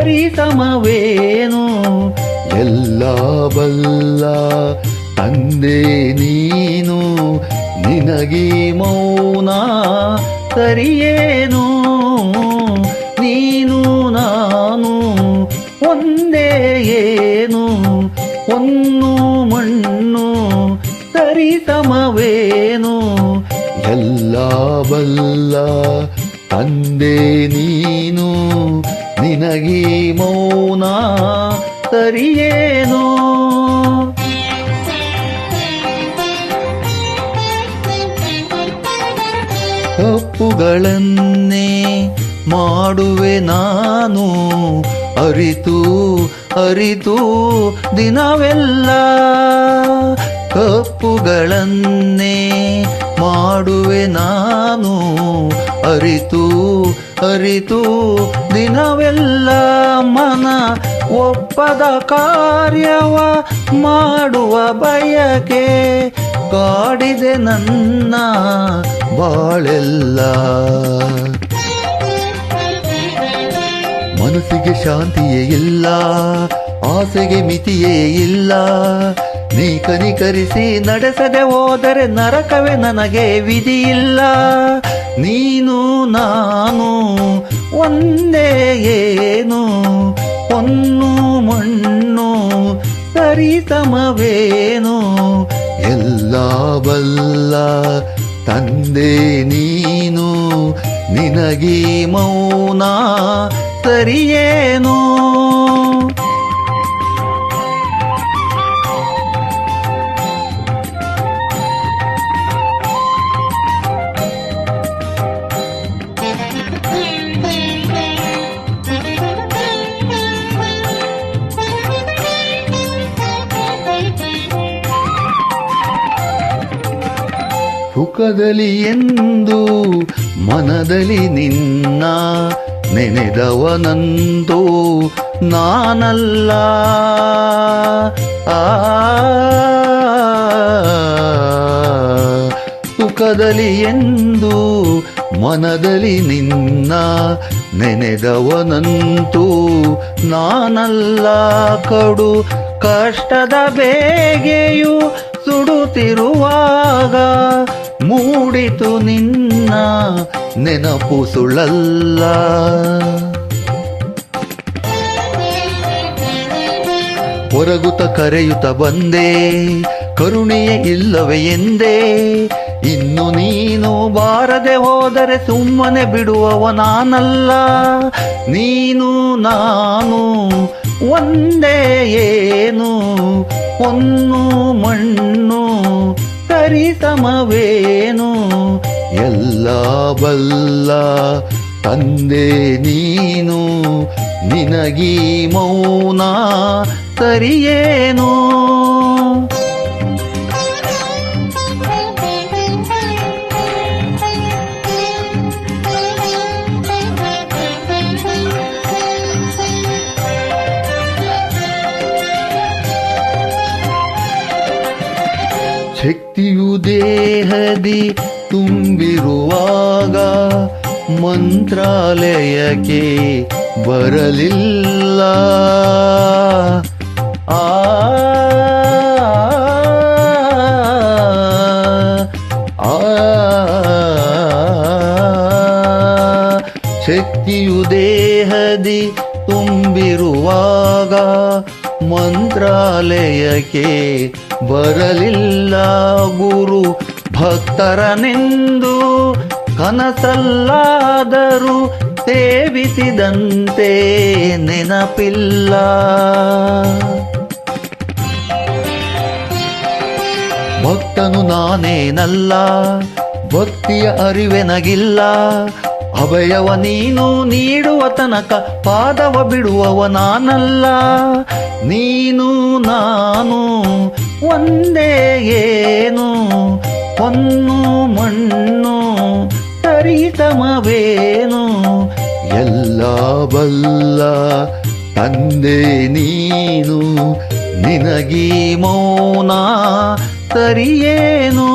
ಸರಿಸಮವೇನು ಎಲ್ಲ ಬಲ್ಲ ತಂದೆ ನೀನು ನಿನಗೀ ಮೌನ ಸರಿಯೇನು ನೀನು ನಾನು ಒಂದೇ ಏನು ಹೊನ್ನು ಮಣ್ಣು ಸರಿಸಮವೇನು ಎಲ್ಲ ಬಲ್ಲ ತಂದೆ ನೀನು ನಿನಗೀ ಮೌನ ಸರಿಯೇನು ತಪ್ಪುಗಳನ್ನೇ ಮಾಡುವೆ ನಾನು ಅರಿತು ಅರಿತು ದಿನವೆಲ್ಲ ತಪ್ಪುಗಳನ್ನೇ ಮಾಡುವೆ ನಾನು ಅರಿತು ಅರಿತು ದಿನವೆಲ್ಲ ಮನ ಒಪ್ಪದ ಕಾರ್ಯವ ಮಾಡುವ ಬಯಕೆ ಕಾಡಿದೆ ನನ್ನ ಬಾಳೆಲ್ಲ ಮನಸ್ಸಿಗೆ ಶಾಂತಿಯೇ ಇಲ್ಲ ಆಸೆಗೆ ಮಿತಿಯೇ ಇಲ್ಲ ನೀ ಕನಿಕರಿಸಿ ನಡೆಸದೆ ಹೋದರೆ ನರಕವೇ ನನಗೆ ವಿಧಿಯಿಲ್ಲ ನೀನು ನಾನು ಒಂದೇ ಏನು ಹೊನ್ನು ಮಣ್ಣು ಸರಿಸಮವೇನು ಎಲ್ಲ ಬಲ್ಲ ತಂದೆ ನೀನು ನಿನಗೀ ಮೌನ ಸರಿಯೇನು ಸುಖದಲ್ಲಿ ಎಂದು ಮನದಲ್ಲಿ ನಿನ್ನ ನೆನೆದವನಂತೂ ನಾನಲ್ಲ ಸುಖದಲ್ಲಿ ಎಂದು ಮನದಲ್ಲಿ ನಿನ್ನ ನೆನೆದವನಂತೂ ನಾನಲ್ಲ ಕಡು ಕಷ್ಟದ ಬೇಗೆಯು ಸುಡುತ್ತಿರುವಾಗ ಮೂಡಿತು ನಿನ್ನ ನೆನಪು ಸುಳ್ಳಲ್ಲ ಹೊರಗುತ್ತ ಕರೆಯುತ್ತ ಬಂದೆ ಕರುಣೆಯೇ ಇಲ್ಲವೇ ಎಂದೇ ಇನ್ನು ನೀನು ಬಾರದೆ ಹೋದರೆ ಸುಮ್ಮನೆ ಬಿಡುವವ ನಾನಲ್ಲ ನೀನು ನಾನು ಒಂದೇ ಏನು ಹೊನ್ನು ಮಣ್ಣು ಸರಿಸಮವೇನು ಎಲ್ಲ ಬಲ್ಲ ತಂದೆ ನೀನು ನಿನಗೀ ಮೌನ ಸರಿಯೇನು ಶಕ್ತಿಯು ದೇಹದಿ ತುಂಬಿರುವಾಗ ಮಂತ್ರಾಲಯಕ್ಕೆ ಬರಲಿಲ್ಲ ಶಕ್ತಿಯು ದೇಹದಿ ತುಂಬಿರುವಾಗ ಮಂತ್ರಾಲಯಕ್ಕೆ ಬರಲಿಲ್ಲ ಗುರು ಭಕ್ತರನೆಂದು ಕನಸಲ್ಲಾದರೂ ಸೇವಿಸಿದಂತೆ ನೆನಪಿಲ್ಲ ಭಕ್ತನು ನಾನೇನಲ್ಲ ಭಕ್ತಿಯ ಅರಿವೆನಗಿಲ್ಲ ಅಭಯವ ನೀನು ನೀಡುವ ತನಕ ಪಾದವ ಬಿಡುವವ ನಾನಲ್ಲ ನೀನು ನಾನು ಒಂದೇ ಏನು ಹೊನ್ನು ಮಣ್ಣು ಸರಿಸಮವೇನು ಎಲ್ಲ ಬಲ್ಲ ತಂದೆ ನೀನು ನಿನಗೀ ಮೌನ ಸರಿಯೇನು